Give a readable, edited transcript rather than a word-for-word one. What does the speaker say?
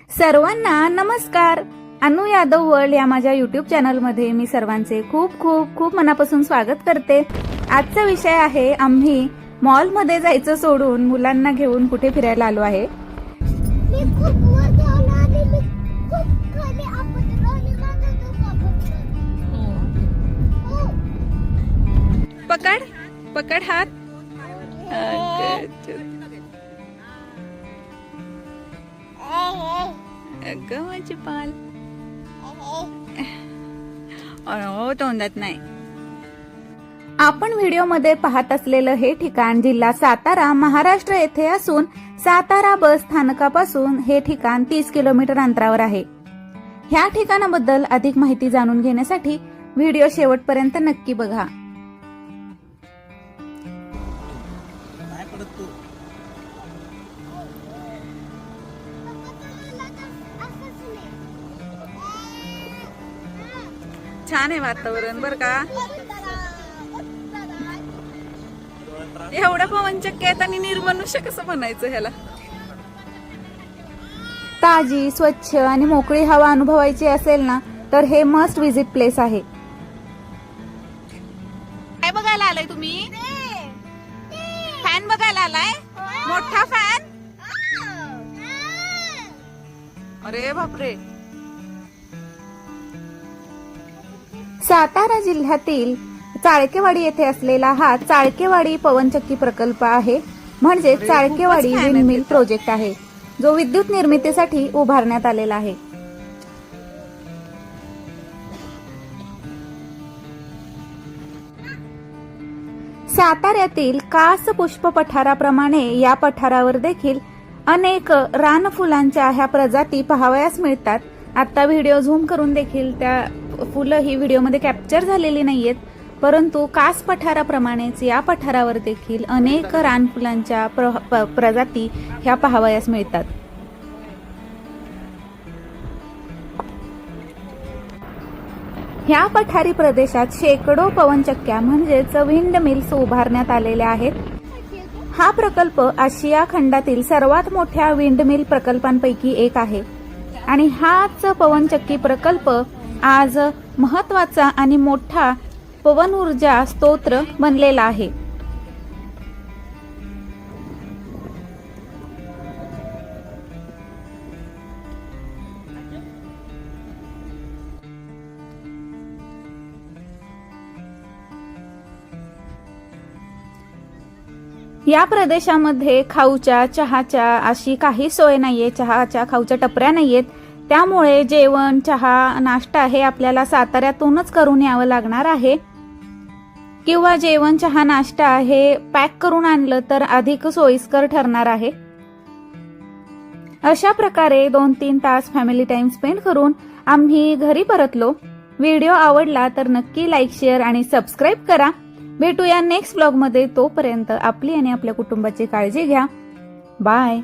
सर्वांना नमस्कार. अनु यादव वर्ल्ड या माझ्या युट्यूब चॅनलमध्ये मी सर्वांचे खूप खूप खूप मनापासून स्वागत करते. आजचा विषय आहे आम्ही मॉलमध्ये जायचं सोडून मुलांना घेऊन कुठे फिरायला आलो आहे. पकड पकड हात. अगं माझी पाल तोंडात नाही. आपण व्हिडिओमध्ये पाहत असलेलं हे ठिकाण जिल्हा सातारा महाराष्ट्र येथे असून सातारा बस स्थानकापासून हे ठिकाण 30 किलोमीटर अंतरावर आहे. ह्या ठिकाणाबद्दल अधिक माहिती जाणून घेण्यासाठी व्हिडिओ शेवटपर्यंत नक्की बघा. छान आहे वातावरण बर का. एवढं पवनचक्की आहेत आणि निर्मनुष्य कसं म्हणायचं ह्याला. ताजी स्वच्छ आणि मोकळी हवा अनुभवायची असेल ना तर हे मस्ट विजिट प्लेस आहे. काय बघायला आलाय तुम्ही? फॅन बघायला आलाय? मोठा फॅन. अरे बापरे. सातारा जिल्ह्यातील चाळकेवाडी येथे असलेला हा चाळकेवाडी पवनचक्की प्रकल्प आहे. म्हणजे चाळकेवाडी विंडमिल प्रोजेक्ट आहे जो विद्युत निर्मितीसाठी उभारण्यात आलेला आहे. साताऱ्यातील कास पुष्प पठाराप्रमाणे या पठारावर देखील अनेक रानफुलांच्या ह्या प्रजाती पाहावयास मिळतात. आता व्हिडिओ झूम करून देखील त्या फुलं ही व्हिडिओमध्ये कॅप्चर झालेली नाहीयेत, परंतु कास पठाराप्रमाणेच या पठारावर देखील अनेक रानफुलांच्या प्रजाती ह्या पाहावयास मिळतात. ह्या पठारी प्रदेशात शेकडो पवनचक्क्या म्हणजेच विंड मिल्स उभारण्यात आलेल्या आहेत. हा प्रकल्प आशिया खंडातील सर्वात मोठ्या विंड मिल प्रकल्पांपैकी एक आहे आणि हाच पवनचक्की प्रकल्प आज महत्वाचा आणि मोठा पवन ऊर्जा स्तोत्र बनलेला आहे. या प्रदेशामध्ये खाऊच्या चहाच्या अशी काही सोय नाहीये. चहाच्या खाऊच्या टपऱ्या नाहीयेत. त्यामुळे जेवण चहा नाश्ता हे आपल्याला साताऱ्यातूनच करून यावं लागणार आहे किंवा जेवण चहा नाश्ता हे पॅक करून आणलं तर अधिक सोयीस्कर ठरणार आहे. अशा प्रकारे 2-3 तास फॅमिली टाइम स्पेंड करून आम्ही घरी परतलो. व्हिडिओ आवडला तर नक्की लाईक शेअर आणि सबस्क्राईब करा. भेटूया नेक्स्ट व्लॉग मध्ये. तोपर्यंत आपली आणि आपल्या कुटुंबाची काळजी घ्या. बाय.